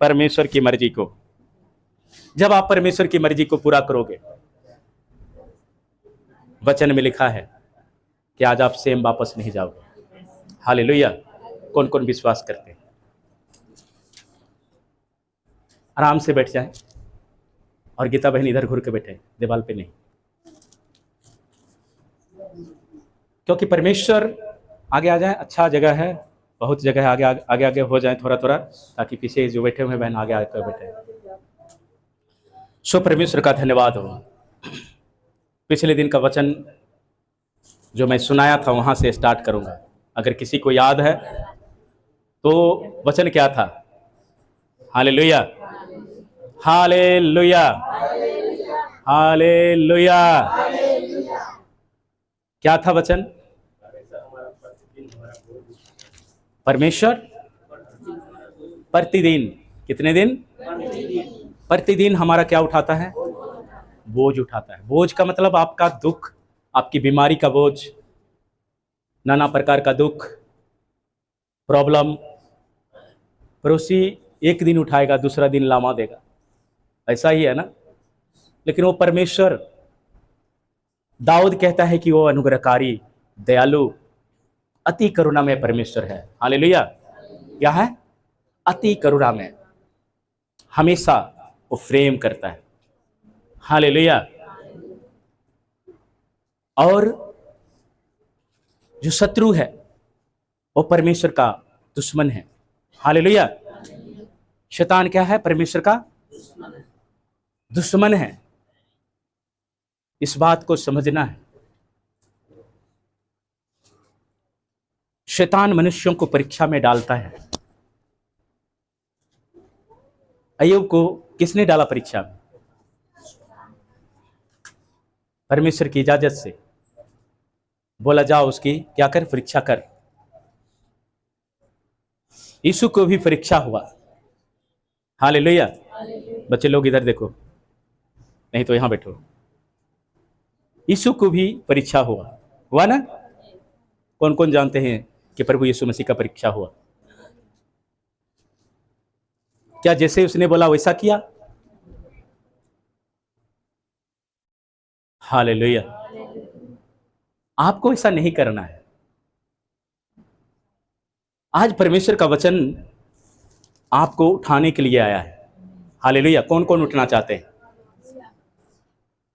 परमेश्वर की मर्जी को। जब आप परमेश्वर की मर्जी को पूरा करोगे, वचन में लिखा है कि आज आप सेम वापस नहीं जाओगे। हालेलुया। कौन कौन विश्वास करते हैं? आराम से बैठ जाए, और गीता बहन इधर घूर के बैठे, दीवार पे नहीं, क्योंकि परमेश्वर आगे आ जाए। अच्छा जगह है, बहुत जगह है, आगे आगे आगे हो जाए थोड़ा थोड़ा, ताकि पीछे जो बैठे हुए बहन आगे आकर बैठे। सो परमेश्वर का धन्यवाद हो। पिछले दिन का वचन जो मैं सुनाया था वहां से स्टार्ट करूंगा। अगर किसी को याद है तो वचन क्या था? Hallelujah, hallelujah, hallelujah. क्या था वचन? परमेश्वर प्रतिदिन, कितने दिन? प्रतिदिन हमारा क्या उठाता है? बोझ उठाता है। बोझ का मतलब आपका दुख, आपकी बीमारी का बोझ, नाना प्रकार का दुख, प्रॉब्लम। पड़ोसी एक दिन उठाएगा, दूसरा दिन लामा देगा, ऐसा ही है ना। लेकिन वो परमेश्वर, दाऊद कहता है कि वो अनुग्रहकारी, दयालु, अति करुणा में परमेश्वर है। हालेलुया। क्या है? अति करुणा में, हमेशा वो प्रेम करता है। हालेलुया। और जो शत्रु है वो परमेश्वर का दुश्मन है। हालेलुया। शैतान क्या है? परमेश्वर का दुश्मन है। इस बात को समझना है। शैतान मनुष्यों को परीक्षा में डालता है। अय्यूब को किसने डाला परीक्षा में? परमेश्वर की इजाजत से बोला, जाओ उसकी क्या कर? परीक्षा कर। यीशु को भी परीक्षा हुआ। हालेलुया। बच्चे लोग इधर देखो, नहीं तो यहां बैठो। यीशु को भी परीक्षा हुआ ना? कौन कौन जानते हैं कि प्रभु यीशु मसीह का परीक्षा हुआ? क्या जैसे उसने बोला वैसा किया? हालेलुया। आपको ऐसा नहीं करना है। आज परमेश्वर का वचन आपको उठाने के लिए आया है। हालेलुया। कौन कौन उठना चाहते हैं?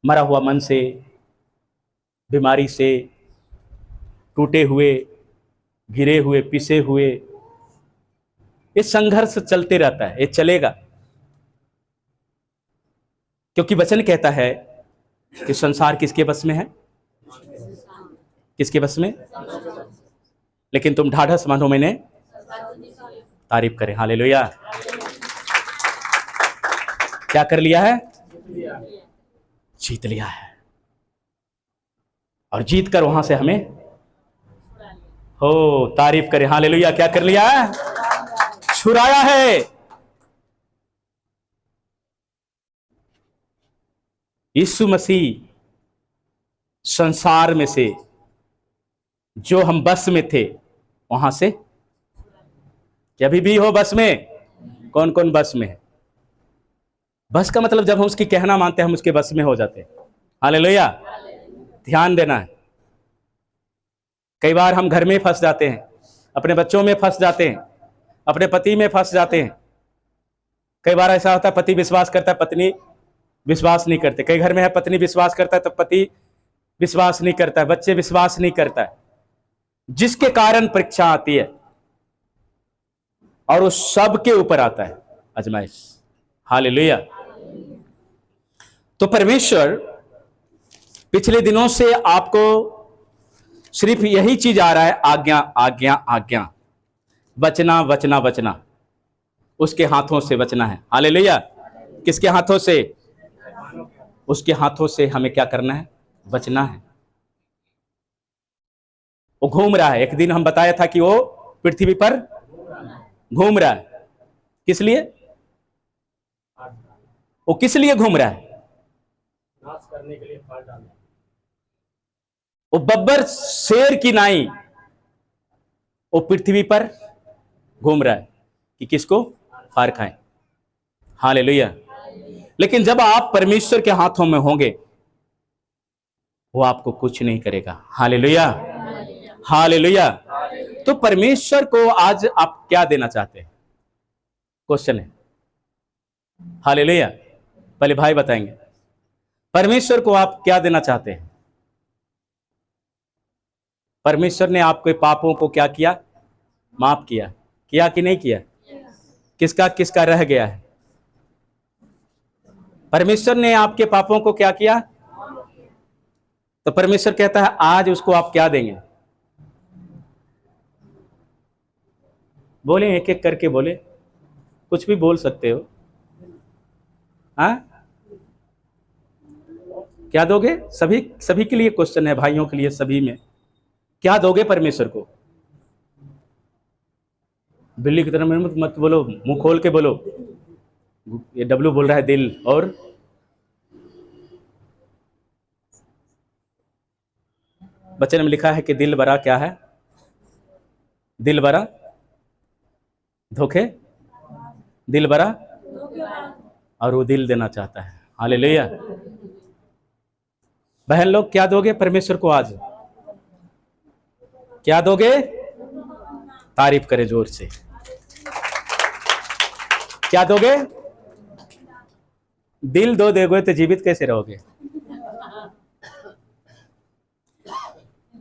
मरा हुआ मन से, बीमारी से, टूटे हुए, घिरे हुए, पिसे हुए। ये संघर्ष चलते रहता है, ये चलेगा, क्योंकि वचन कहता है कि संसार किसके बस में है? किसके बस में? लेकिन तुम ढाढ़स मानो, मैंने तारीफ करें। हालेलुया। क्या कर लिया है? जीत लिया है। और जीत कर वहां से हमें हो तारीफ करें। हालेलुया। क्या कर लिया है? छुड़ाया है। यीशु मसीह संसार में से जो हम बस में थे वहां से, क्या अभी भी हो बस में? कौन कौन बस में है? बस का मतलब जब हम उसकी कहना मानते हैं हम उसके बस में हो जाते हैं। हालेलुया। ध्यान देना है। कई बार हम घर में फंस जाते हैं, अपने बच्चों में फंस जाते हैं, अपने पति में फंस जाते हैं। कई बार ऐसा होता है पति विश्वास करता है, पत्नी विश्वास नहीं करते। कई घर में है पत्नी विश्वास करता है तो पति विश्वास नहीं करता है, बच्चे विश्वास नहीं करता है, जिसके कारण परीक्षा आती है और वो सबके ऊपर आता है आजमाइश। हालेलुया। तो परमेश्वर पिछले दिनों से आपको सिर्फ यही चीज आ रहा है, आज्ञा आज्ञा आज्ञा, बचना बचना बचना। उसके हाथों से बचना है। हालेलुया। किसके हाथों से? उसके हाथों से हमें क्या करना है? बचना है। वो घूम रहा है। एक दिन हम बताया था कि वो पृथ्वी पर घूम रहा है। किस लिए? वो किस लिए घूम रहा है? नाश करने के लिए, फाड़ डालने। वो बब्बर शेर की नाई वो पृथ्वी पर घूम रहा है कि किसको फाड़ खाएं। हालेलुया। लेकिन जब आप परमेश्वर के हाथों में होंगे, वो आपको कुछ नहीं करेगा। Hallelujah, hallelujah. तो परमेश्वर को आज आप क्या देना चाहते हैं? क्वेश्चन है। हालेलुया। पहले भाई बताएंगे, परमेश्वर को आप क्या देना चाहते हैं? परमेश्वर ने आपके पापों को क्या किया? माफ किया। किया कि नहीं किया? किसका किसका रह गया है? परमेश्वर ने आपके पापों को क्या किया? तो परमेश्वर कहता है आज उसको आप क्या देंगे? बोले, एक एक करके बोले, कुछ भी बोल सकते हो। हाँ, क्या दोगे? सभी सभी के लिए क्वेश्चन है, भाइयों के लिए, सभी में क्या दोगे परमेश्वर को? बिल्ली की तरह मत बोलो, मुंह खोल के बोलो। ये डब्लू बोल रहा है दिल, और बच्चे में लिखा है कि दिल बड़ा क्या है? दिल बड़ा धोखे, दिल बड़ा, और वो दिल देना चाहता है। हालेलुया। बहन लोग, क्या दोगे परमेश्वर को आज? क्या दोगे? तारीफ करे जोर से। क्या दोगे? दिल दो दोगे तो जीवित कैसे रहोगे?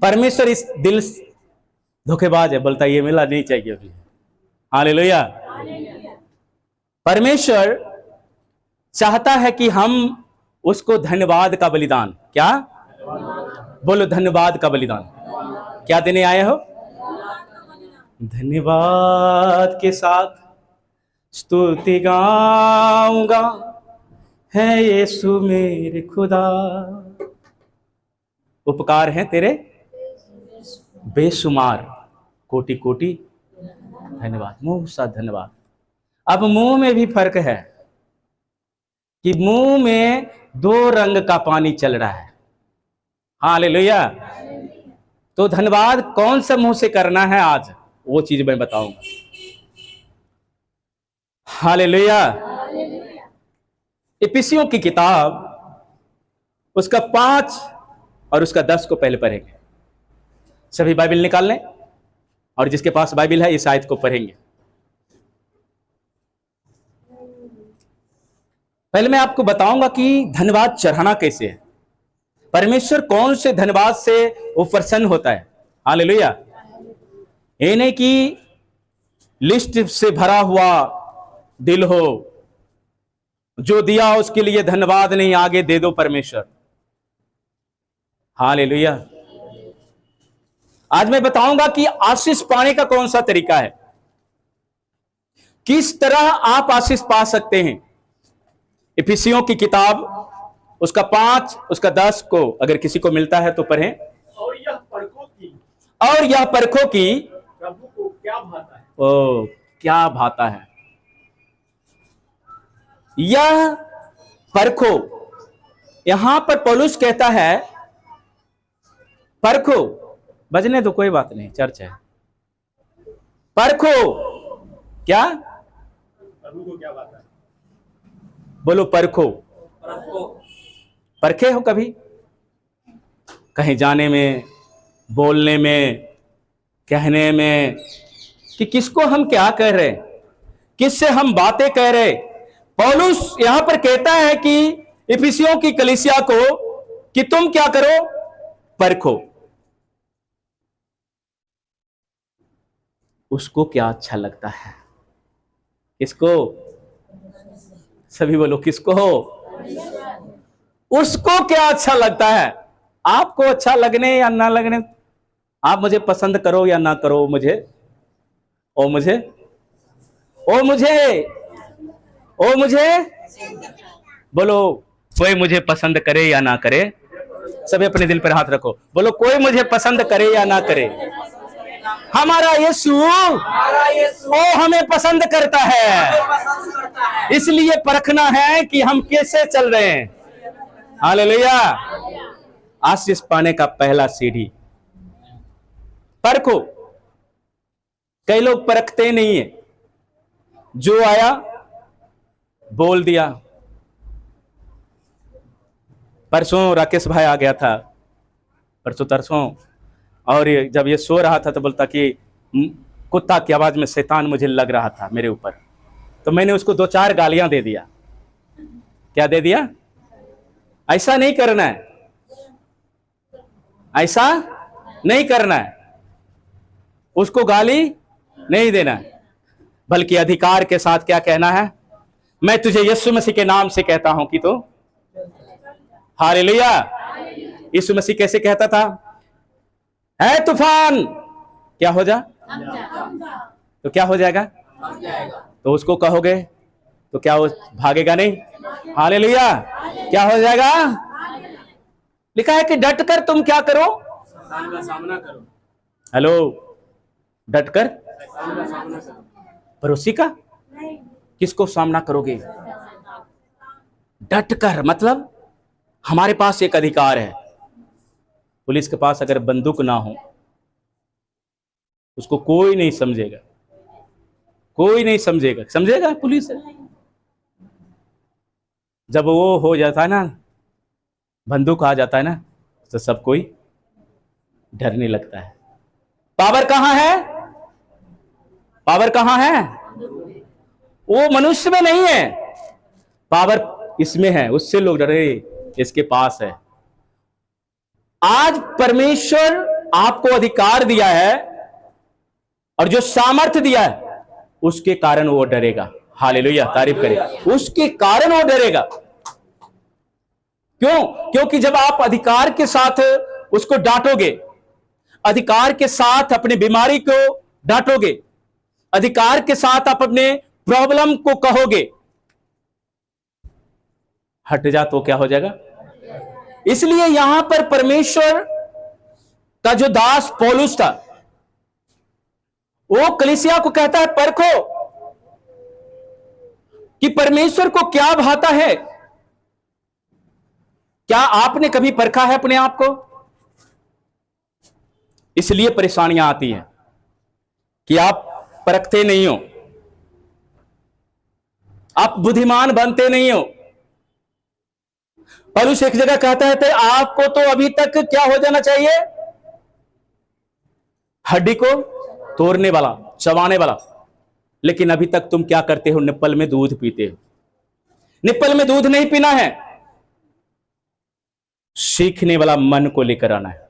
परमेश्वर इस दिल धोखेबाज है, बोलता ये मिला नहीं चाहिए अभी। हालेलुया। परमेश्वर चाहता है कि हम उसको धन्यवाद का बलिदान, क्या बोलो, धन्यवाद का बलिदान क्या देने आए हो? धन्यवाद के साथ स्तुति गाऊंगा, है यीशु मेरे खुदा, उपकार है तेरे बेशुमार, कोटि कोटि धन्यवाद, मुंह सा धन्यवाद। अब मुंह में भी फर्क है कि मुंह में दो रंग का पानी चल रहा है। हालेलुया। तो धन्यवाद कौन सा मुंह से करना है आज, वो चीज मैं बताऊंगा। हालेलुया। इफिसियों की किताब उसका 5 और उसका 10 को पहले पढ़ेंगे। सभी बाइबल निकाल लें, और जिसके पास बाइबल है इस आयत को पढ़ेंगे। पहले मैं आपको बताऊंगा कि धन्यवाद चढ़ाना कैसे है। परमेश्वर कौन से धन्यवाद से वो प्रसन्न होता है। हालेलुया। ये नहीं कि लिस्ट से भरा हुआ दिल हो, जो दिया उसके लिए धन्यवाद नहीं, आगे दे दो परमेश्वर। हालेलुया। आज मैं बताऊंगा कि आशीष पाने का कौन सा तरीका है, किस तरह आप आशीष पा सकते हैं। इफिसियों की किताब उसका 5 उसका 10 को अगर किसी को मिलता है तो पढ़ें। और यह परखो की प्रभु को क्या भाता है। ओ, क्या भाता है। यह परखो, यहां पर पौलुस कहता है परखो, बजने दो कोई बात नहीं, चर्च है। परखो, क्या प्रभु को क्या भाता है। बोलो, परखो। परखे हो कभी कहीं जाने में, बोलने में, कहने में, कि किसको हम क्या कह रहे, किससे हम बातें कह रहे। पौलुस यहां पर कहता है कि इफिसियों की कलीसिया को कि तुम क्या करो, परखो। उसको क्या अच्छा लगता है, किसको? सभी बोलो, किसको? उसको क्या अच्छा लगता है। आपको अच्छा लगने या ना लगने, आप मुझे पसंद करो या ना करो, मुझे ओ मुझे ओ मुझे ओ मुझे बोलो, कोई मुझे पसंद करे या ना करे, सभी अपने दिल पर हाथ रखो, बोलो कोई मुझे पसंद करे या ना करे, हमारा यीशु वो हमें पसंद करता है। इसलिए परखना है कि हम कैसे चल रहे हैं। हालेलुया। आशीष पाने का पहला सीढ़ी परखो। कई लोग परखते नहीं है, जो आया बोल दिया। परसों राकेश भाई आ गया था, परसों तरसों, और जब ये सो रहा था तो बोलता कि कुत्ता की आवाज में शैतान मुझे लग रहा था मेरे ऊपर। तो मैंने उसको 2-4 गालियां दे दिया। क्या दे दिया? ऐसा नहीं करना है, ऐसा नहीं करना है, उसको गाली नहीं देना है, बल्कि अधिकार के साथ क्या कहना है? मैं तुझे यीशु मसीह के नाम से कहता हूं कि तो हालेलुया। यीशु मसीह कैसे कहता था? है तूफान, क्या हो जा? तो क्या हो जाएगा? तो उसको कहोगे तो क्या वो भागेगा नहीं? हालेलुया। क्या हो जाएगा? लिखा है कि डट कर तुम क्या करो? शैतान का सामना करो। हेलो, डट कर शैतान का सामना करो। पड़ोसी का किसको सामना करोगे? डट कर मतलब हमारे पास एक अधिकार है। पुलिस के पास अगर बंदूक ना हो उसको कोई नहीं समझेगा, कोई नहीं समझेगा। समझेगा पुलिस है? जब वो हो जाता है ना, बंदूक आ जाता है ना, तो सब कोई डरने लगता है। पावर कहां है? पावर कहां है? वो मनुष्य में नहीं है, पावर इसमें है। उससे लोग डरे, इसके पास है। आज परमेश्वर आपको अधिकार दिया है और जो सामर्थ्य दिया है उसके कारण वो डरेगा। हालेलुया, तारीफ करेगा। उसके कारण वो डरेगा। क्यों? क्योंकि जब आप अधिकार के साथ उसको डांटोगे, अधिकार के साथ अपनी बीमारी को डांटोगे, अधिकार के साथ आप अपने प्रॉब्लम को कहोगे हट जा, तो क्या हो जाएगा? इसलिए यहां पर परमेश्वर का जो दास पौलुस था वो कलीसिया को कहता है, परखो कि परमेश्वर को क्या भाता है। क्या आपने कभी परखा है अपने आप को? इसलिए परेशानियां आती हैं कि आप परखते नहीं हो, आप बुद्धिमान बनते नहीं हो। पौलुस एक जगह कहता है, तो आपको तो अभी तक क्या हो जाना चाहिए? हड्डी को तोड़ने वाला, चबाने वाला। लेकिन अभी तक तुम क्या करते हो? निप्पल में दूध पीते हो। निप्पल में दूध नहीं पीना है, सीखने वाला मन को लेकर आना है।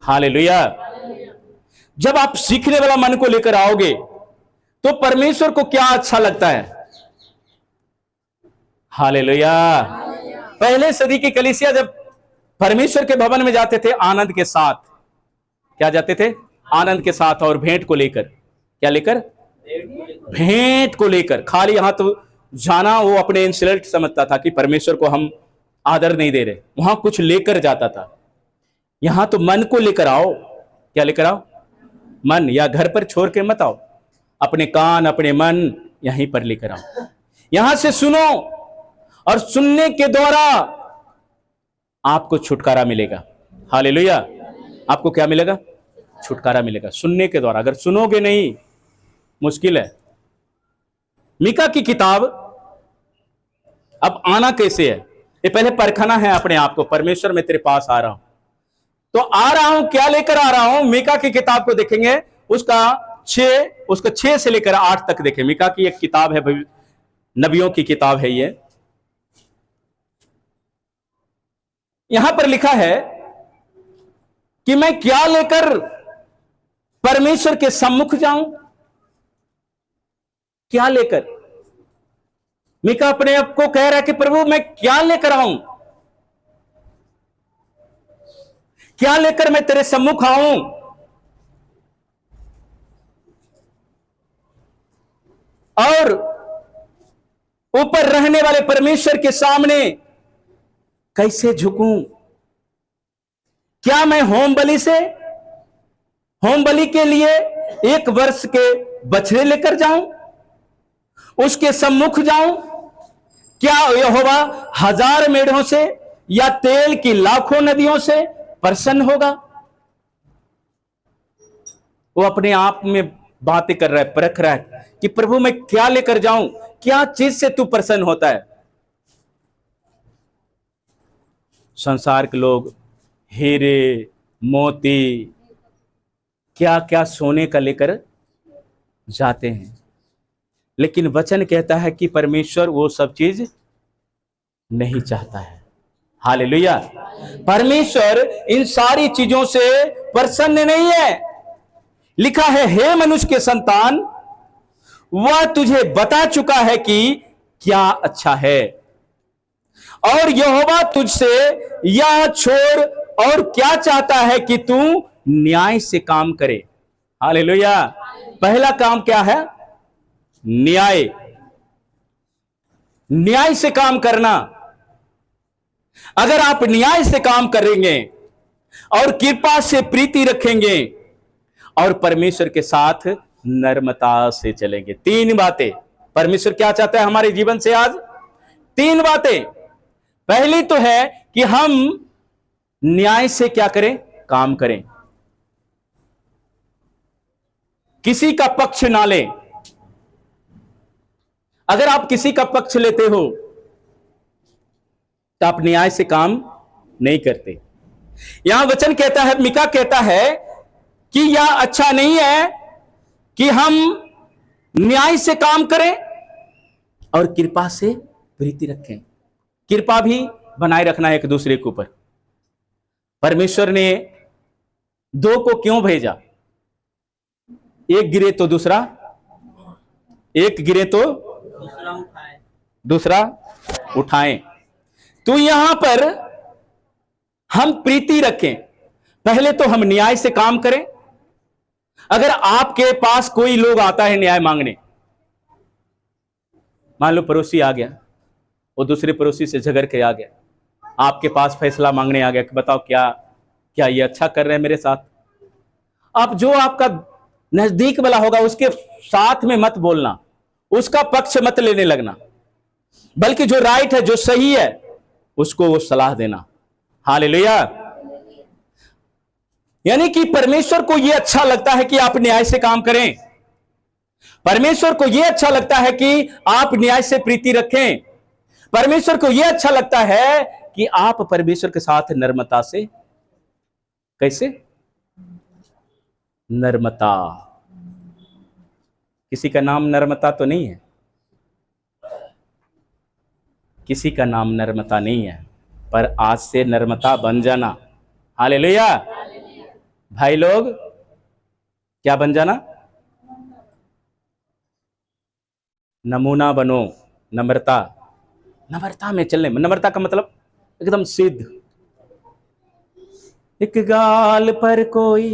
हालेलुया। जब आप सीखने वाला मन को लेकर आओगे तो परमेश्वर को क्या अच्छा लगता है? हालेलुया। पहले सदी की कलीसिया जब परमेश्वर के भवन में जाते थे आनंद के साथ, क्या जाते थे? आनंद के साथ, और भेंट को लेकर। क्या लेकर? भेंट को लेकर। खाली यहां तो जाना वो अपने इंसल्ट समझता था कि परमेश्वर को हम आदर नहीं दे रहे, वहां कुछ लेकर जाता था। यहां तो मन को लेकर आओ। क्या लेकर आओ? मन। या घर पर छोड़ के मत आओ, अपने कान अपने मन यहीं पर लेकर आओ। यहां से सुनो और सुनने के द्वारा आपको छुटकारा मिलेगा। हालेलुया। आपको क्या मिलेगा? छुटकारा मिलेगा सुनने के द्वारा। अगर सुनोगे नहीं, मुश्किल है। मीका की किताब, अब आना कैसे है? ये पहले परखना है अपने आप को। परमेश्वर मैं तेरे पास आ रहा हूं, तो आ रहा हूं, क्या लेकर आ रहा हूं? मीका की किताब को देखेंगे, उसका 6 से लेकर 8 तक देखें। मीका की एक किताब है, नबियों की किताब है ये। यहां पर लिखा है कि मैं क्या लेकर परमेश्वर के सम्मुख जाऊं? क्या लेकर? मीका अपने आप को कह रहा है कि प्रभु मैं क्या लेकर आऊं? क्या लेकर मैं तेरे सम्मुख आऊं? और ऊपर रहने वाले परमेश्वर के सामने कैसे झुकूं? क्या मैं होम बलि के लिए 1 वर्ष के बछड़े लेकर जाऊं, उसके सम्मुख जाऊं? क्या यहोवा 1000 मेढ़ों से या तेल की लाखों नदियों से प्रसन्न होगा? वो अपने आप में बातें कर रहा है, परख रहा है कि प्रभु मैं क्या लेकर जाऊं, क्या चीज से तू प्रसन्न होता है। संसार के लोग हीरे मोती क्या क्या सोने का लेकर जाते हैं, लेकिन वचन कहता है कि परमेश्वर वो सब चीज नहीं चाहता है। हालेलुया। परमेश्वर इन सारी चीजों से प्रसन्न नहीं है। लिखा है, हे मनुष्य के संतान, वह तुझे बता चुका है कि क्या अच्छा है, और यहोवा तुझसे यह छोड़ और क्या चाहता है कि तू न्याय से काम करे। हालेलुया। पहला काम क्या है? न्याय। न्याय से काम करना। अगर आप न्याय से काम करेंगे और कृपा से प्रीति रखेंगे और परमेश्वर के साथ नर्मता से चलेंगे। तीन बातें परमेश्वर क्या चाहता है हमारे जीवन से आज? तीन बातें। पहली तो है कि हम न्याय से क्या करें? काम करें। किसी का पक्ष ना लें। अगर आप किसी का पक्ष लेते हो तो आप न्याय से काम नहीं करते। यहां वचन कहता है, मीका कहता है कि यह अच्छा नहीं है कि हम न्याय से काम करें और कृपा से प्रीति रखें। कृपा भी बनाए रखना है एक दूसरे के ऊपर। परमेश्वर ने दो को क्यों भेजा? एक गिरे तो दूसरा, एक गिरे तो दूसरा उठाएं। तो यहां पर हम प्रीति रखें। पहले तो हम न्याय से काम करें। अगर आपके पास कोई लोग आता है न्याय मांगने, मान लो पड़ोसी आ गया, वो दूसरे पड़ोसी से झगड़ के आ गया, आपके पास फैसला मांगने आ गया कि बताओ क्या क्या ये अच्छा कर रहे हैं मेरे साथ। आप जो आपका नजदीक वाला होगा उसके साथ में मत बोलना, उसका पक्ष मत लेने लगना, बल्कि जो राइट है, जो सही है, उसको वो सलाह देना। हालेलुया। यानी कि परमेश्वर को यह अच्छा लगता है कि आप न्याय से काम करें। परमेश्वर को यह अच्छा लगता है कि आप न्याय से प्रीति रखें। परमेश्वर को यह अच्छा लगता है कि आप परमेश्वर के साथ नर्मता से, कैसे? नर्मता। किसी का नाम नर्मता तो नहीं है, किसी का नाम नर्मता नहीं है, पर आज से नर्मता बन जाना। हालेलुया। भाई लोग क्या बन जाना? नमूना बनो। नम्रता, नम्रता में चलने। नम्रता का मतलब एकदम सिद्ध। एक गाल पर कोई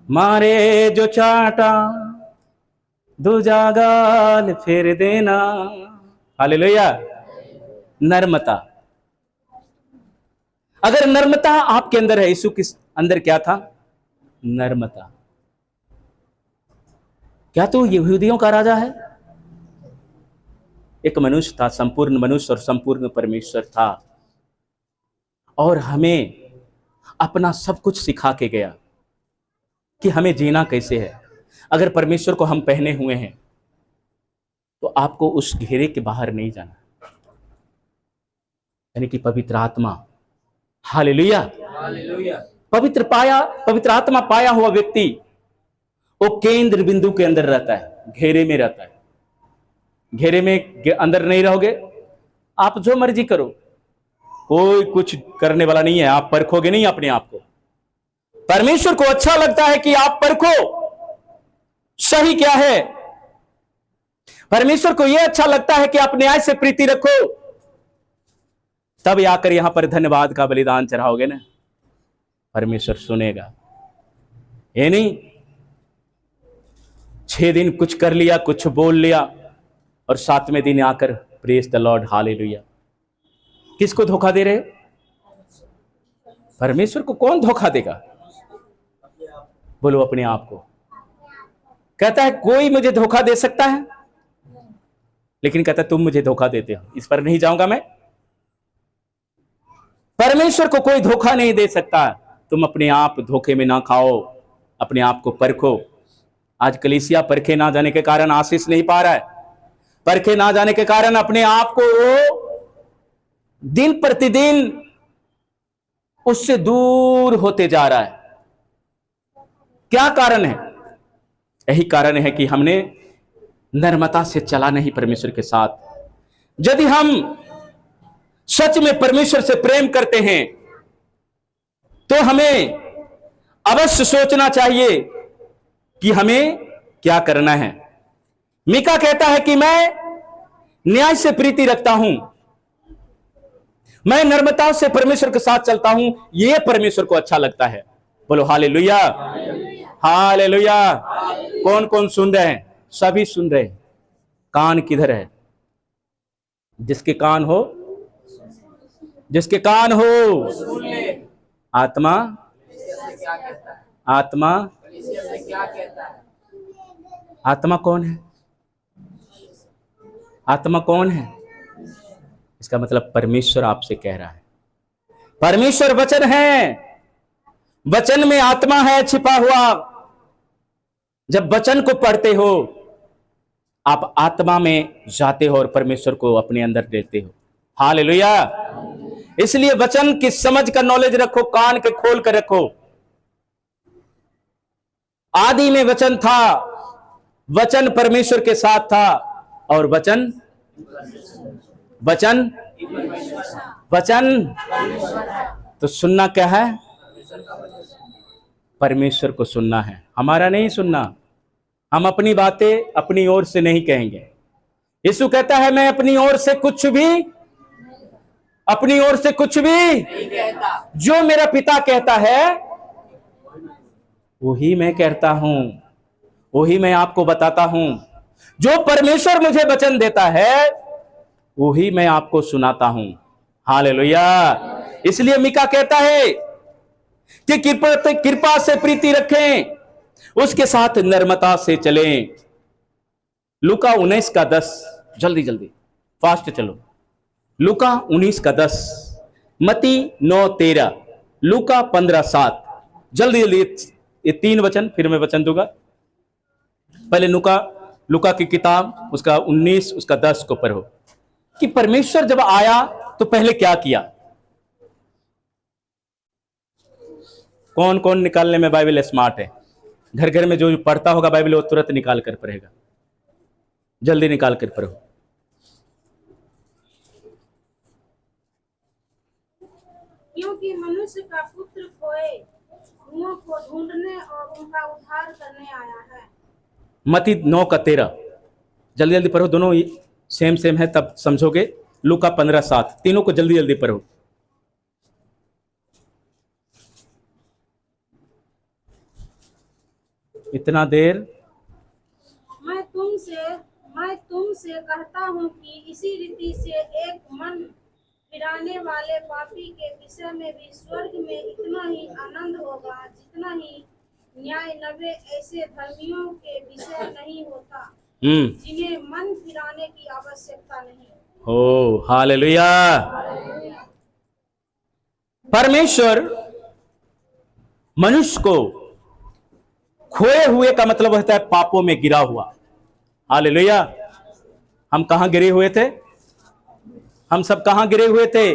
मारे जो चाटा, दूजा गाल फेर देना। हालेलुया। नर्मता। अगर नर्मता आपके अंदर है, यीशु के अंदर क्या था? नर्मता। क्या तू यहूदियों का राजा है? एक मनुष्य था, संपूर्ण मनुष्य और संपूर्ण परमेश्वर था, और हमें अपना सब कुछ सिखा के गया कि हमें जीना कैसे है। अगर परमेश्वर को हम पहने हुए हैं तो आपको उस घेरे के बाहर नहीं जाना, यानी कि पवित्र आत्मा। हालेलुया। पवित्र आत्मा पाया हुआ व्यक्ति वो केंद्र बिंदु के अंदर रहता है, घेरे में रहता है। घेरे में अंदर नहीं रहोगे, आप जो मर्जी करो, कोई कुछ करने वाला नहीं है। आप परखोगे नहीं अपने आप को। परमेश्वर को अच्छा लगता है कि आप परखो सही क्या है। परमेश्वर को यह अच्छा लगता है कि आप न्याय से प्रीति रखो। तब आकर यहां पर धन्यवाद का बलिदान चढ़ाओगे ना, परमेश्वर सुनेगा। ये नहीं 6 दिन कुछ कर लिया, कुछ बोल लिया, और 7वें दिन आकर प्रेज द लॉर्ड, हालेलुया। किसको धोखा दे रहे? परमेश्वर को कौन धोखा देगा? बोलो अपने आप को। कहता है कोई मुझे धोखा दे सकता है, लेकिन कहता है तुम मुझे धोखा देते हो, इस पर नहीं जाऊंगा मैं। परमेश्वर को कोई धोखा नहीं दे सकता। तुम अपने आप धोखे में ना खाओ, अपने आप को परखो। आज कलीसिया परखे ना जाने के कारण आशीष नहीं पा रहा है, परखे ना जाने के कारण अपने आप को दिन प्रतिदिन उससे दूर होते जा रहा है। क्या कारण है? यही कारण है कि हमने नम्रता से चला नहीं परमेश्वर के साथ। यदि हम सच में परमेश्वर से प्रेम करते हैं तो हमें अवश्य सोचना चाहिए कि हमें क्या करना है। मीका कहता है कि मैं न्याय से प्रीति रखता हूं, मैं नम्रता से परमेश्वर के साथ चलता हूं, यह परमेश्वर को अच्छा लगता है। बोलो हालेलुया, हालेलुया। कौन कौन सुन रहे हैं? सभी सुन रहे हैं। कान किधर है? जिसके कान हो, जिसके कान हो। आत्मा, आत्मा, आत्मा कौन है? आत्मा कौन है? इसका मतलब परमेश्वर आपसे कह रहा है। परमेश्वर वचन है, वचन में आत्मा है छिपा हुआ। जब वचन को पढ़ते हो आप आत्मा में जाते हो और परमेश्वर को अपने अंदर देते हो। हालेलुया। इसलिए वचन की समझ का नॉलेज रखो, कान के खोल कर रखो। आदि में वचन था, वचन परमेश्वर के साथ था और वचन वचन वचन तो सुनना क्या है? परमेश्वर को सुनना है, हमारा नहीं सुनना। हम अपनी बातें अपनी ओर से नहीं कहेंगे। यीशु कहता है मैं अपनी ओर से कुछ भी, अपनी ओर से कुछ भी नहीं कहता, जो मेरा पिता कहता है वही मैं कहता हूं, वही मैं आपको बताता हूं। जो परमेश्वर मुझे वचन देता है वही मैं आपको सुनाता हूं। हालेलुया। इसलिए मीका कहता है कि कृपा से प्रीति रखें, उसके साथ नम्रता से चलें। लूका 19:10, जल्दी जल्दी फास्ट चलो। लूका 19:10, मती 9:13, लूका 15:7। जल्दी जल्दी ये 3 वचन, फिर मैं वचन दूंगा। पहले लूका की किताब उसका 19 उसका 10 को पढ़ो कि परमेश्वर जब आया तो पहले क्या किया। कौन कौन निकालने में बाइबल स्मार्ट है? घर घर में जो पढ़ता होगा बाइबल वो तुरंत निकाल कर पढ़ेगा। जल्दी निकाल कर पढ़ो। क्योंकि मनुष्य का पुत्र खोए हुओं को ढूंढने और उनका उद्धार करने आया है। मती 9:13, जल्दी जल्दी पढ़ो। दोनों सेम है, तब समझोगे। लूका 15:7, तीनों को जल्दी जल्दी पढ़ो। इतना देर। मैं तुमसे कहता हूँ कि इसी रीति से एक मन फिराने वाले पापी के विषय में भी स्वर्ग में इतना ही आनंद होगा जितना ही न्याय 90 ऐसे धर्मियों के विषय नहीं होता जिन्हें मन फिराने की आवश्यकता नहीं। हो हालेलुया। परमेश्वर मनुष्य को, खोए हुए का मतलब होता है पापों में गिरा हुआ। हालेलुया। हम कहां गिरे हुए थे? हम सब कहां गिरे हुए थे?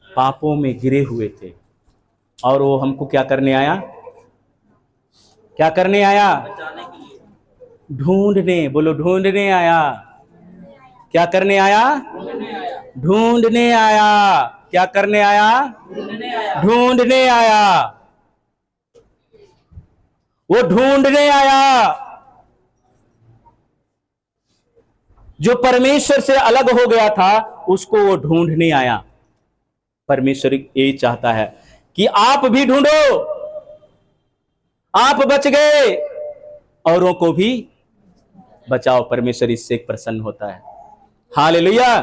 पापों में गिरे हुए थे। और वो हमको क्या करने आया? क्या करने आया? ढूंढने। बोलो ढूंढने आया। क्या करने आया? ढूंढने आया। क्या करने आया? ढूंढने आया। वो ढूंढने आया। जो परमेश्वर से अलग हो गया था उसको वो ढूंढने आया। परमेश्वर यही चाहता है कि आप भी ढूंढो। आप बच गए, औरों को भी बचाओ। परमेश्वर इससे प्रसन्न होता है। हालेलुया।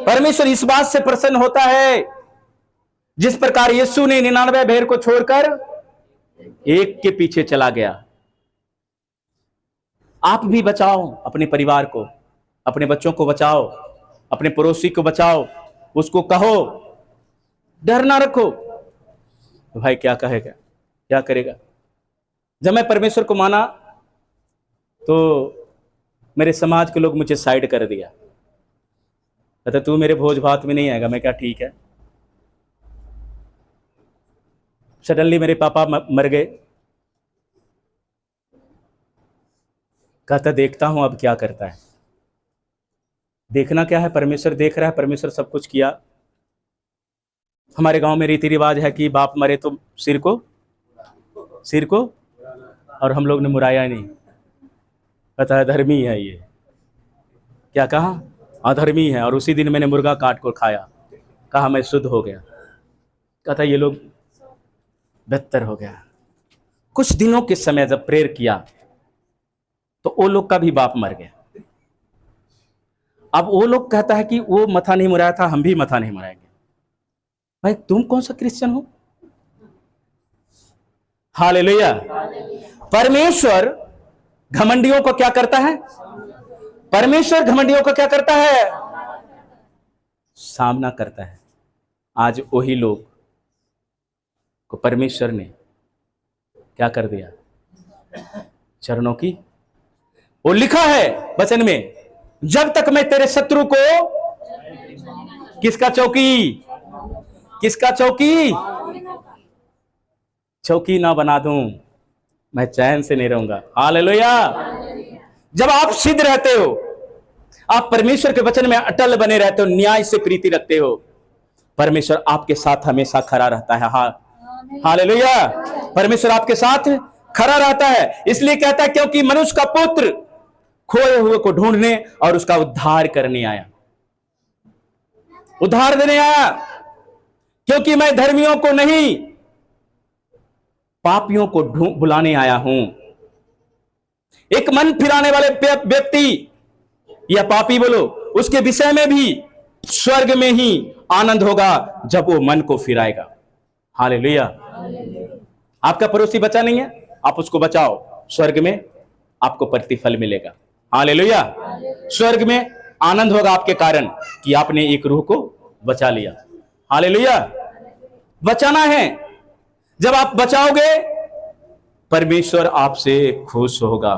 परमेश्वर इस बात से प्रसन्न होता है जिस प्रकार यीशु ने 99 भेड़ को छोड़कर एक के पीछे चला गया। आप भी बचाओ अपने परिवार को, अपने बच्चों को बचाओ, अपने पड़ोसी को बचाओ। उसको कहो, डर ना रखो। तो भाई क्या कहेगा, क्या करेगा? जब मैं परमेश्वर को माना तो मेरे समाज के लोग मुझे साइड कर दिया, कहता तू मेरे भोज भात में नहीं आएगा। मैं क्या ठीक है। सडनली मेरे पापा मर गए। कहता देखता हूं अब क्या करता है। देखना क्या है, परमेश्वर देख रहा है, परमेश्वर सब कुछ किया। हमारे गांव में रीति रिवाज है कि बाप मरे तो सिर को, और हम लोग ने मुराया नहीं। कहता है धर्मी है ये। क्या कहा? अधर्मी है। और उसी दिन मैंने मुर्गा काट को खाया। कहा मैं शुद्ध हो गया। कहता ये लोग बेहतर हो गया। कुछ दिनों के समय जब प्रेयर किया तो वो लोग का भी बाप मर गया। अब वो लोग कहता है कि वो मथा नहीं मुराया था, हम भी मथा नहीं मुराएंगे। भाई तुम कौन सा क्रिश्चियन हो? हालेलुया। परमेश्वर घमंडियों को क्या करता है? परमेश्वर घमंडियों को क्या करता है? सामना करता है। आज वही लोग को परमेश्वर ने क्या कर दिया? चरणों की, वो लिखा है वचन में, जब तक मैं तेरे शत्रु को किसका चौकी ना बना दूं, मैं चैन से नहीं रहूंगा। हालेलुया। जब आप सिद्ध रहते हो, आप परमेश्वर के वचन में अटल बने रहते हो, न्याय से प्रीति रखते हो, परमेश्वर आपके साथ हमेशा खड़ा रहता है। हालेलुया। परमेश्वर आपके साथ खड़ा रहता है। इसलिए कहता है क्योंकि मनुष्य का पुत्र खोए हुए को ढूंढने और उसका उद्धार करने आया, उद्धार देने आया। क्योंकि मैं धर्मियों को नहीं पापियों को बुलाने आया हूं। एक मन फिराने वाले व्यक्ति या पापी बोलो, उसके विषय में भी स्वर्ग में ही आनंद होगा जब वो मन को फिराएगा। हालेलुया। आपका पड़ोसी बचा नहीं है, आप उसको बचाओ, स्वर्ग में आपको प्रतिफल मिलेगा। हालेलुया। स्वर्ग में आनंद होगा आपके कारण कि आपने एक रूह को बचा लिया। हालेलुया। बचाना है। जब आप बचाओगे परमेश्वर आपसे खुश होगा।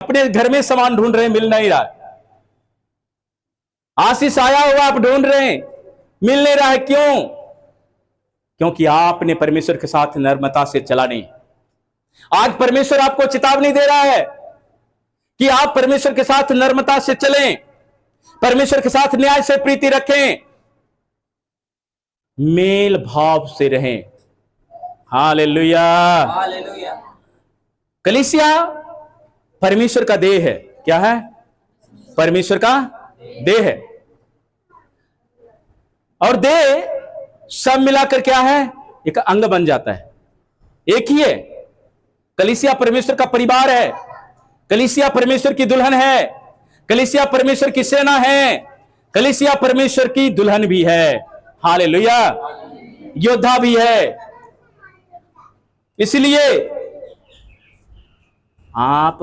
अपने घर में सामान ढूंढ रहे हैं, मिल नहीं रहा। आशीष आया हुआ आप ढूंढ रहे हैं, मिल नहीं रहा है। क्यों? क्योंकि आपने परमेश्वर के साथ नर्मता से चला नहीं। आज परमेश्वर आपको चेतावनी दे रहा है कि आप परमेश्वर के साथ नर्मता से चलें, परमेश्वर के साथ न्याय से प्रीति रखें, मेल भाव से रहें। हालेलुया। कलीसिया परमेश्वर का देह है। क्या है? परमेश्वर का देह है। और देह सब मिलाकर क्या है? एक अंग बन जाता है, एक ही है। कलीसिया परमेश्वर का परिवार है। कलीसिया परमेश्वर की दुल्हन है। कलीसिया परमेश्वर की सेना है। कलीसिया परमेश्वर की दुल्हन भी है। हालेलुया। योद्धा भी है। इसलिए आप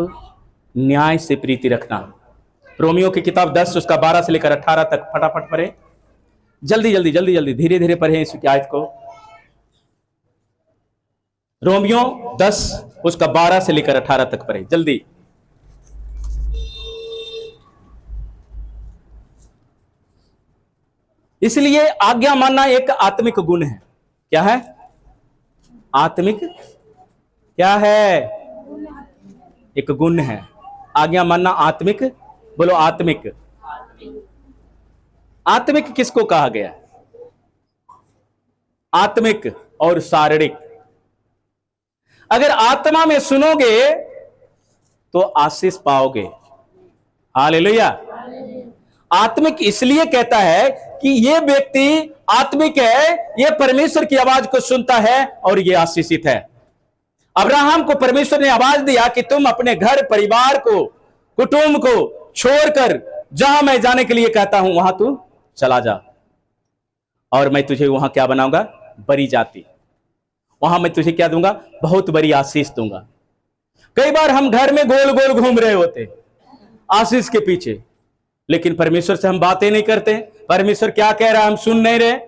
न्याय से प्रीति रखना। रोमियो की किताब 10 उसका 12 से लेकर 18 तक फटाफट पढ़े। जल्दी जल्दी जल्दी जल्दी धीरे धीरे पढ़े इस आयत को। रोमियो 10 उसका 12 से लेकर 18 तक पढ़े जल्दी। इसलिए आज्ञा मानना एक आत्मिक गुण है। क्या है? आत्मिक क्या है? एक गुण है। आज्ञा मानना आत्मिक, बोलो आत्मिक। आत्मिक किसको कहा गया? आत्मिक और शारीरिक। अगर आत्मा में सुनोगे तो आशीष पाओगे। हालेलुया। आत्मिक इसलिए कहता है कि ये व्यक्ति आत्मिक है, ये परमेश्वर की आवाज को सुनता है और ये आशीषित है। अब्राहम को परमेश्वर ने आवाज दिया कि तुम अपने घर परिवार को, कुटुंब को छोड़कर जहां मैं जाने के लिए कहता हूं वहां तू चला जा, और मैं तुझे वहां क्या बनाऊंगा? बड़ी जाति। वहां मैं तुझे क्या दूंगा? बहुत बड़ी आशीष दूंगा। कई बार हम घर में गोल गोल घूम रहे होते आशीष के पीछे, लेकिन परमेश्वर से हम बातें नहीं करते। परमेश्वर क्या कह रहा है हम सुन नहीं रहे।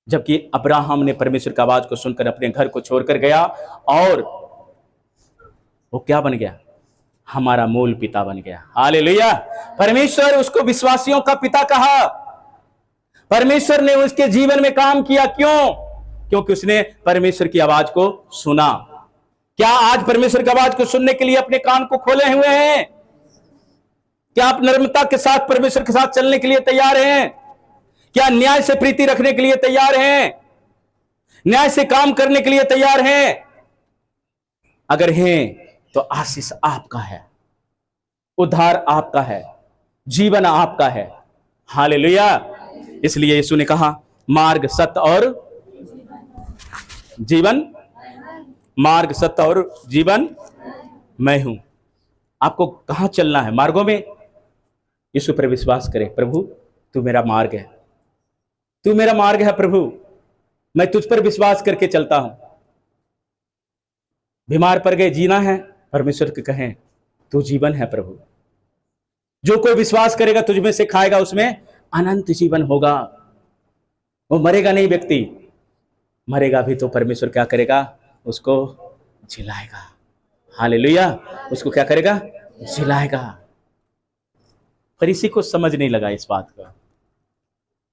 जबकि अब्राहम ने परमेश्वर की आवाज को सुनकर अपने घर को छोड़कर गया और वो क्या बन गया? हमारा मूल पिता बन गया। हालेलुया। परमेश्वर उसको विश्वासियों का पिता कहा। परमेश्वर ने उसके जीवन में काम किया। क्यों? क्योंकि उसने परमेश्वर की आवाज को सुना। क्या आज परमेश्वर की आवाज को सुनने के लिए अपने कान को खोले हुए हैं? क्या आप नम्रता के साथ परमेश्वर के साथ चलने के लिए तैयार हैं? क्या न्याय से प्रीति रखने के लिए तैयार हैं? न्याय से काम करने के लिए तैयार हैं? अगर हैं तो आशीष आपका है, उद्धार आपका है, जीवन आपका है। हालेलुया। इसलिए यीशु ने कहा, मार्ग सत्य और जीवन, मार्ग सत्य और जीवन मैं हूं। आपको कहां चलना है? मार्गों में। यीशु पर विश्वास करें। प्रभु तू मेरा मार्ग है, तू मेरा मार्ग है प्रभु, मैं तुझ पर विश्वास करके चलता हूं। बीमार पड़ गए, जीना है, परमेश्वर के कहें तू जीवन है प्रभु। जो कोई विश्वास करेगा तुझ में से खाएगा, उसमें अनंत जीवन होगा। वो मरेगा नहीं व्यक्ति, मरेगा भी तो परमेश्वर क्या करेगा? उसको जिलाएगा। हालेलुया। उसको क्या करेगा? जिलाएगा। पर इसी को समझ नहीं लगा इस बात का।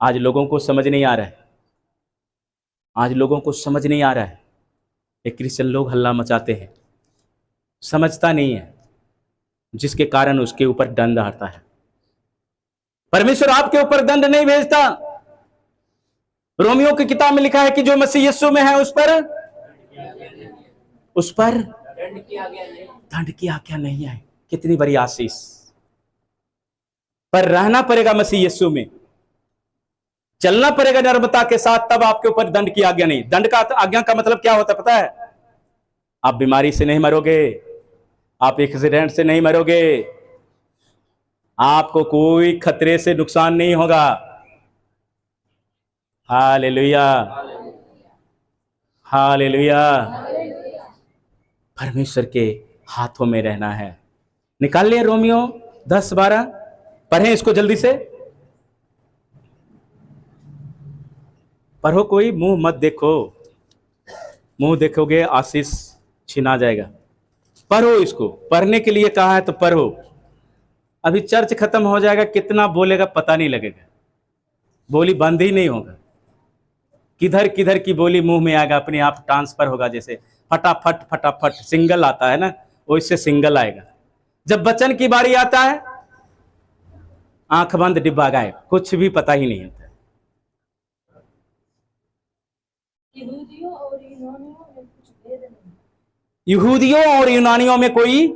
आज लोगों को समझ नहीं आ रहा है, आज लोगों को समझ नहीं आ रहा है। एक क्रिश्चियन लोग हल्ला मचाते हैं, समझता नहीं है, जिसके कारण उसके ऊपर दंड आता है। परमेश्वर आपके ऊपर दंड नहीं भेजता। रोमियो की किताब में लिखा है कि जो मसीह यीशु में है उस पर दंड की आज्ञा नहीं है। कितनी बड़ी आशीष। पर रहना पड़ेगा मसीह यीशु में, चलना पड़ेगा नम्रता के साथ, तब आपके ऊपर दंड की आज्ञा नहीं। दंड का आज्ञा का मतलब क्या होता है पता है? आप बीमारी से नहीं मरोगे, आप एक्सीडेंट से नहीं मरोगे, आपको कोई खतरे से नुकसान नहीं होगा। Hallelujah, hallelujah. परमेश्वर के हाथों में रहना है। निकाल लिए रोमियो 10-12, पढ़ें इसको जल्दी से। पढ़ो, कोई मुंह मत देखो, मुंह देखोगे आशीष छिना जाएगा। पढ़ो इसको, पढ़ने के लिए कहा है तो पढ़ो। अभी चर्च खत्म हो जाएगा, कितना बोलेगा पता नहीं लगेगा, बोली बंद ही नहीं होगा। किधर किधर की बोली मुंह में आएगा, अपने आप ट्रांसफर होगा। जैसे फटाफट फटाफट सिंगल आता है ना, वैसे सिंगल आएगा। जब वचन की बारी आता है, आंख बंद डिब्बा गायब, कुछ भी पता ही नहीं होता। यहूदियों और यूनानियों में कुछ भेद नहीं, यहूदियों और यूनानियों में कोई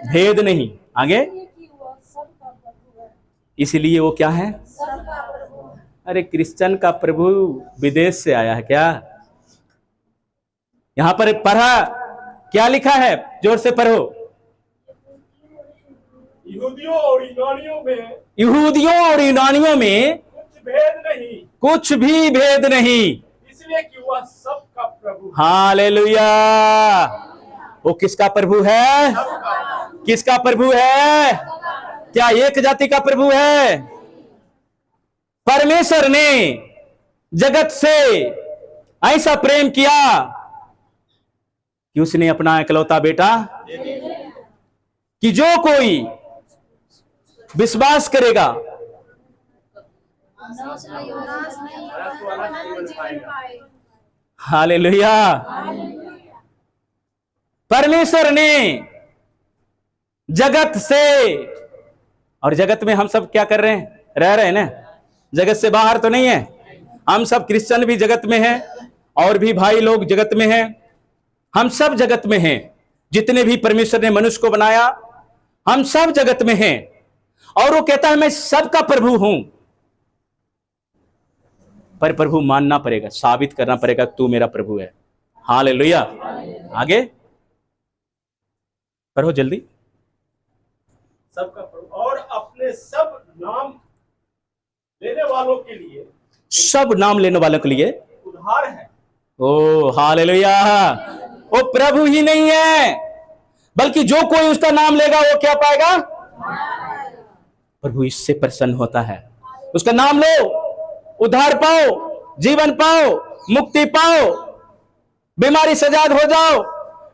भेद नहीं। आगे, कि वह सबका प्रभु है। इसलिए वो क्या है? सबका प्रभु है। अरे क्रिश्चियन का प्रभु विदेश से आया है क्या? यहां पर पढ़ा, क्या लिखा है? जोर से पढ़ो। यहूदियों और यूनानियों में यहूदियों और यूनानियों में कुछ भेद नहीं, कुछ भी भेद नहीं, इसलिए कि वह सबका प्रभु, हालेलुया। वो किसका प्रभु है? किसका प्रभु है? क्या एक जाति का प्रभु है? परमेश्वर ने जगत से ऐसा प्रेम किया कि उसने अपना इकलौता बेटा, कि जो कोई विश्वास करेगा हालेलुया। परमेश्वर ने जगत से, और जगत में हम सब क्या कर रहे हैं? रह रहे हैं ना, जगत से बाहर तो नहीं है। हम सब क्रिश्चियन भी जगत में हैं, और भी भाई लोग जगत में हैं, हम सब जगत में हैं। जितने भी परमेश्वर ने मनुष्य को बनाया, हम सब जगत में हैं। और वो कहता है मैं सबका प्रभु हूं। पर प्रभु मानना पड़ेगा, साबित करना पड़ेगा तू मेरा प्रभु है। हालेलुया। आगे पढ़ो जल्दी। सबका प्रभु, और अपने सब नाम लेने वालों के लिए, सब नाम लेने वालों के लिए उद्धार है। ओ हालेलुया। वो प्रभु ही नहीं है, बल्कि जो कोई उसका नाम लेगा वो क्या पाएगा? प्रभु इससे प्रसन्न होता है। उसका नाम लो, उद्धार पाओ, जीवन पाओ, मुक्ति पाओ, बीमारी से आजाद हो जाओ,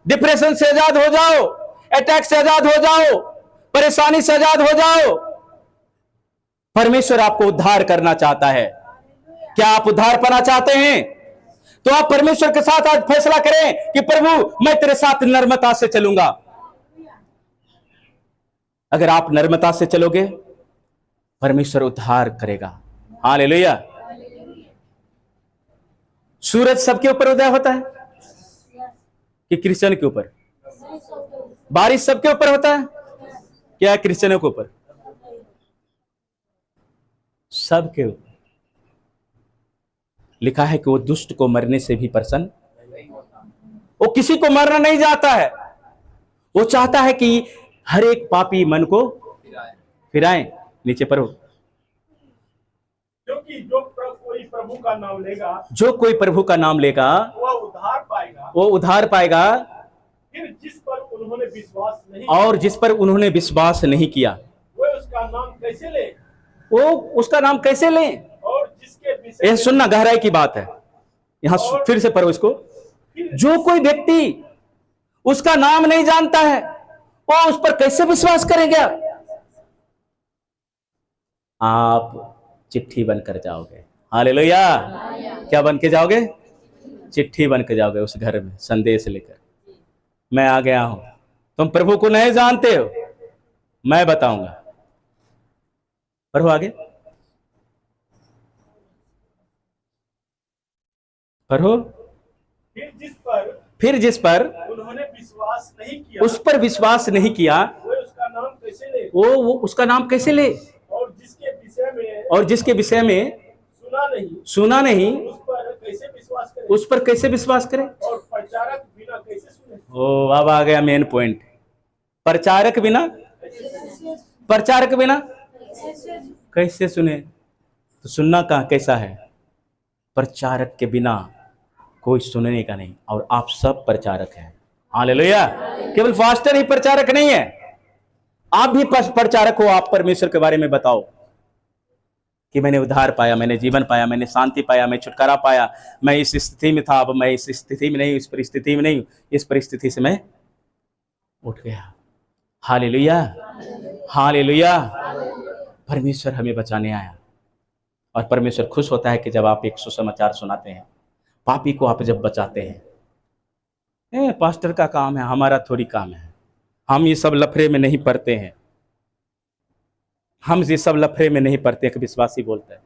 डिप्रेशन से आजाद हो जाओ, अटैक से आजाद हो जाओ, परेशानी से आजाद हो जाओ। परमेश्वर आपको उद्धार करना चाहता है। क्या आप उद्धार पाना चाहते हैं? तो आप परमेश्वर के साथ आज फैसला करें कि प्रभु मैं तेरे साथ नम्रता से चलूंगा। अगर आप नम्रता से चलोगे, परमेश्वर उद्धार करेगा। हालेलुया। सूरज सबके ऊपर उदय होता है कि क्रिश्चियन के ऊपर? बारिश सबके ऊपर होता है क्या क्रिश्चियनों के ऊपर? सबके ऊपर। लिखा है कि वो दुष्ट को मरने से भी प्रसन्न, वो किसी को मरना नहीं चाहता है। वो चाहता है कि हर एक पापी मन को फिराए। नीचे पढ़ो। क्योंकि जो कोई प्रभु का नाम लेगा, जो कोई प्रभु का नाम लेगा वह उद्धार पाएगा। वो उद्धार पाएगा। फिर जिस पर उन्होंने विश्वास नहीं और जिस पर उन्होंने विश्वास नहीं किया, वो उसका नाम कैसे ले? वो उसका नाम कैसे लें? और जिसके विषय यह सुनना गहराई की बात है। यहां फिर से पढ़ो इसको। जो कोई व्यक्ति उसका नाम नहीं जानता है, वो उस पर कैसे विश्वास करेंगे? आप चिट्ठी बनकर जाओगे। हालेलुया। क्या बन के जाओगे? चिट्ठी बन के जाओगे उस घर में, संदेश लेकर, मैं आ गया हूं। तुम प्रभु को नहीं जानते हो, मैं बताऊंगा। पढ़ो आगे, पढ़ो। फिर जिस पर उन्होंने विश्वास नहीं किया, उस पर विश्वास नहीं किया, वो उसका नाम कैसे ले? वो उसका नाम कैसे ले? और जिसके विषय में सुना नहीं, उस पर कैसे विश्वास करे? उस पर कैसे विश्वास करें? और प्रचारक बिना कैसे सुने? ओ, अब आ गया मेन पॉइंट। प्रचारक बिना कैसे सुने? तो सुनना कहाँ कैसा है? प्रचारक के बिना कोई सुनने का नहीं। और आप सब प्रचारक हैं। हालेलुया। केवल फास्टर ही प्रचारक नहीं है, आप भी प्रचारक हो। आप परमेश्वर के बारे में बताओ कि मैंने उद्धार पाया, मैंने जीवन पाया, मैंने शांति पाया, मैं छुटकारा पाया, मैं इस स्थिति में था, अब मैं इस स्थिति में नहीं, इस परिस्थिति में नहीं, इस परिस्थिति से मैं उठ गया। Hallelujah, hallelujah. परमेश्वर हमें बचाने आया। और परमेश्वर खुश होता है कि जब आप एक सुसमाचार सुनाते हैं, पापी को आप जब बचाते हैं। पास्टर का काम है, हमारा थोड़ी काम है। हम ये सब लफड़े में नहीं पड़ते हैं। हम ये सब लफड़े में नहीं पड़ते कि विश्वासी बोलते हैं।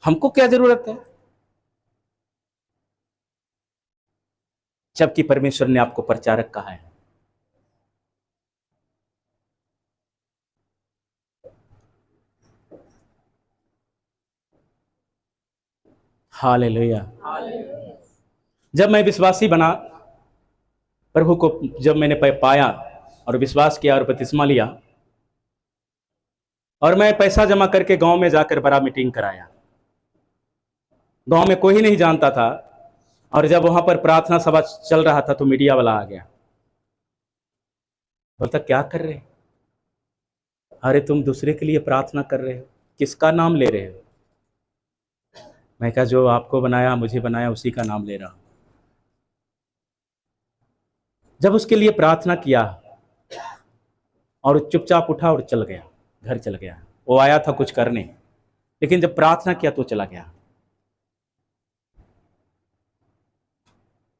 हमको क्या जरूरत है? जबकि परमेश्वर ने आपको प्रचारक कहा है। हालेलुया। जब मैं विश्वासी बना, प्रभु को जब मैंने पाया और विश्वास किया और बपतिस्मा लिया, और मैं पैसा जमा करके गांव में जाकर बड़ा मीटिंग कराया। गांव में कोई नहीं जानता था। और जब वहां पर प्रार्थना सभा चल रहा था तो मीडिया वाला आ गया, बोलता क्या कर रहे हो? अरे तुम दूसरे के लिए प्रार्थना कर रहे हो, किसका नाम ले रहे हो? मैं कहा जो आपको बनाया, मुझे बनाया, उसी का नाम ले रहा हूं। जब उसके लिए प्रार्थना किया और चुपचाप उठा और चल गया, घर चल गया। वो आया था कुछ करने, लेकिन जब प्रार्थना किया तो चला गया।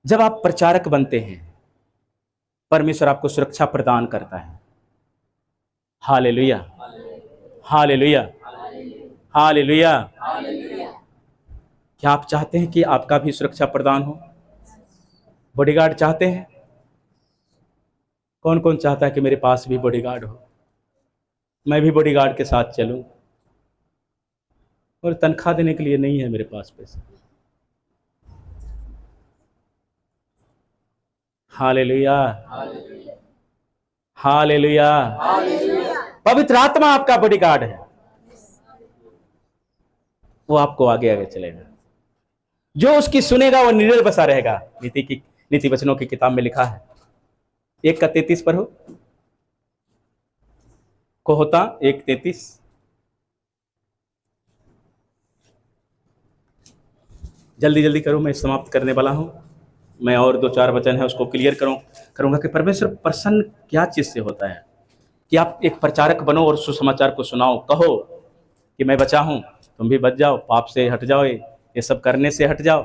जब आप प्रचारक बनते हैं, परमेश्वर आपको सुरक्षा प्रदान करता है। Hallelujah, hallelujah, hallelujah. क्या आप चाहते हैं कि आपका भी सुरक्षा प्रदान हो? बॉडीगार्ड चाहते हैं? कौन कौन चाहता है कि मेरे पास भी बॉडीगार्ड हो, मैं भी बॉडीगार्ड के साथ चलूं? और तनख्वाह देने के लिए नहीं है मेरे पास पैसा। Hallelujah, hallelujah. पवित्र आत्मा आपका बॉडीगार्ड है, वो आपको आगे आगे चलेगा। जो उसकी सुनेगा वो निर्भय बसा रहेगा। नीति वचनों की किताब में लिखा है, 1:33 पर हो, को होता 1:33। जल्दी जल्दी करो, मैं समाप्त करने वाला हूं। मैं और 2-4 वचन है उसको क्लियर करूंगा कि परमेश्वर प्रसन्न क्या चीज़ से होता है। कि आप एक प्रचारक बनो और सुसमाचार को सुनाओ, कहो कि मैं बचा हूँ, तुम भी बच जाओ, पाप से हट जाओ, ये सब करने से हट जाओ।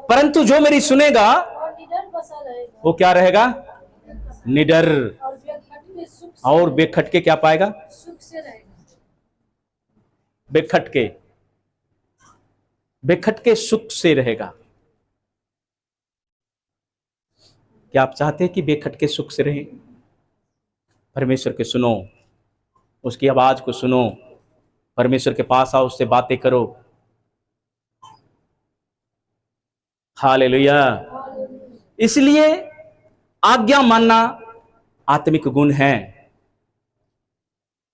परंतु जो मेरी सुनेगा वो क्या रहेगा? निडर और बेखटके क्या पाएगा? बेखटके सुख से रहेगा। क्या आप चाहते हैं कि बेखटके सुख से रहें? परमेश्वर के सुनो, उसकी आवाज को सुनो, परमेश्वर के पास आओ, उससे बातें करो। हालेलुया। इसलिए आज्ञा मानना आत्मिक गुण है।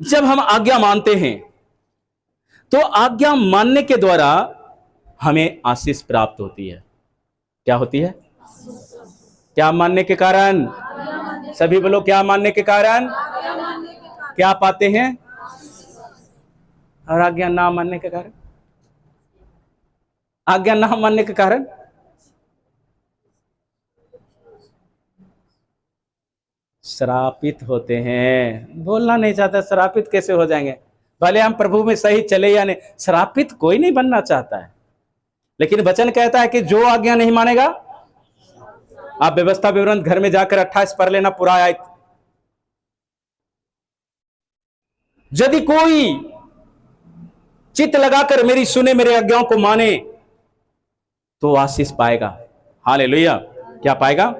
जब हम आज्ञा मानते हैं तो आज्ञा मानने के द्वारा हमें आशीष प्राप्त होती है। क्या होती है? क्या मानने के कारण? सभी बोलो, क्या मानने के कारण क्या पाते हैं? और आज्ञा ना मानने के कारण? आज्ञा ना मानने के कारण श्रापित होते हैं। बोलना नहीं चाहता, श्रापित कैसे हो जाएंगे? भले हम प्रभु में सही चले या नहीं, श्रापित कोई नहीं बनना चाहता है। लेकिन वचन कहता है कि जो आज्ञा नहीं मानेगा, आप व्यवस्था विवरण घर में जाकर 28 पढ़ लेना, पूरा आयत। यदि कोई चित्त लगाकर मेरी सुने, मेरे आज्ञाओं को माने, तो आशीष पाएगा। हालेलुया। क्या पाएगा?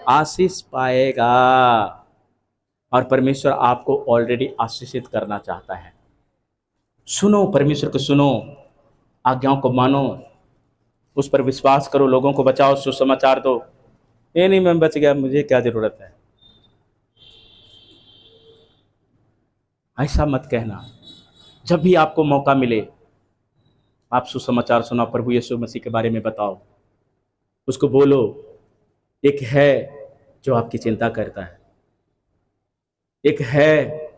आशीष पाएगा। और परमेश्वर आपको ऑलरेडी आशीषित करना चाहता है। सुनो, परमेश्वर को सुनो, आज्ञाओं को मानो, उस पर विश्वास करो, लोगों को बचाओ, सुसमाचार दो। ये नहीं मैं बच गया, मुझे क्या जरूरत है, ऐसा मत कहना। जब भी आपको मौका मिले, आप सुसमाचार सुनाओ, प्रभु यीशु मसीह के बारे में बताओ, उसको बोलो। एक है जो आपकी चिंता करता है, एक है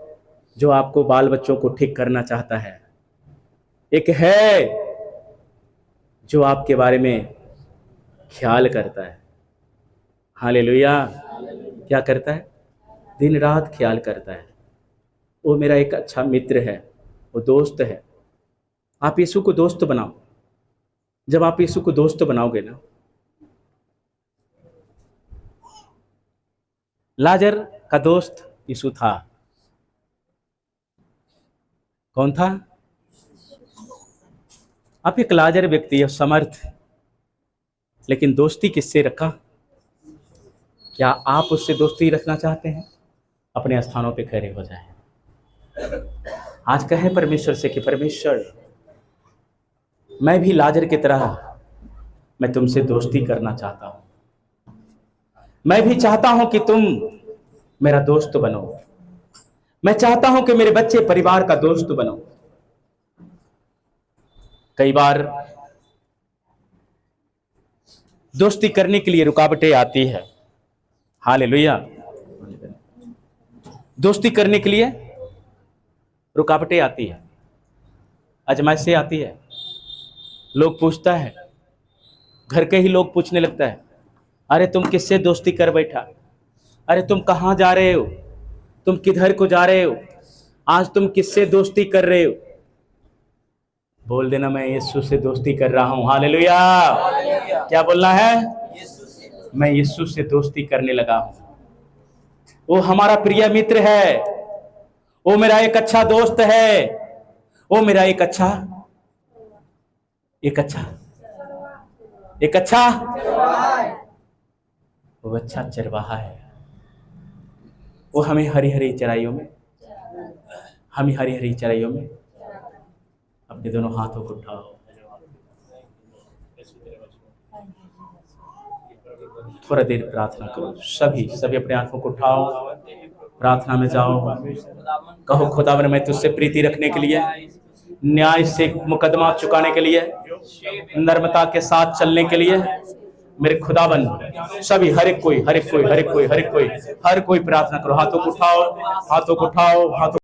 जो आपको बाल बच्चों को ठीक करना चाहता है, एक है जो आपके बारे में ख्याल करता है। हालेलुया। क्या करता है? दिन रात ख्याल करता है। वो मेरा एक अच्छा मित्र है, वो दोस्त है। आप यीशु को दोस्त बनाओ। जब आप यीशु को दोस्त बनाओगे ना, लाजर का दोस्त यीशु था। कौन था? आप एक लाजर व्यक्ति है, समर्थ, लेकिन दोस्ती किससे रखा? क्या आप उससे दोस्ती रखना चाहते हैं? अपने स्थानों पे खड़े हो जाएं। आज कहें परमेश्वर से कि परमेश्वर, मैं भी लाजर की तरह मैं तुमसे दोस्ती करना चाहता हूं। मैं भी चाहता हूं कि तुम मेरा दोस्त बनो। मैं चाहता हूं कि मेरे बच्चे परिवार का दोस्त बनो। कई बार दोस्ती करने के लिए रुकावटें आती है। हालेलुया। दोस्ती करने के लिए रुकावटें आती है, आजमाइशें आती है। लोग पूछता है, घर के ही लोग पूछने लगता है, अरे तुम किससे दोस्ती कर बैठा? अरे तुम कहाँ जा रहे हो? तुम किधर को जा रहे हो? आज तुम किससे दोस्ती कर रहे हो? बोल देना, मैं यीशु से दोस्ती कर रहा हूं। हालेलुया। क्या बोलना है? मैं यीशु से दोस्ती करने लगा हूं। वो हमारा प्रिय मित्र है, वो मेरा एक अच्छा दोस्त है, वो मेरा एक अच्छा वो अच्छा चरवाहा है। वो हमें हरी हरी चराइयों में अपने दोनों हाथों को उठाओ, थोड़ा देर प्रार्थना करो। सभी अपने आंखों को उठाओ, प्रार्थना में जाओ। कहो, खुदावन मैं तुझसे प्रीति रखने के लिए, न्याय से मुकदमा चुकाने के लिए, नर्मता के साथ चलने के लिए, मेरे खुदावन सभी हर एक कोई प्रार्थना करो। हाथों को उठाओ, हाथों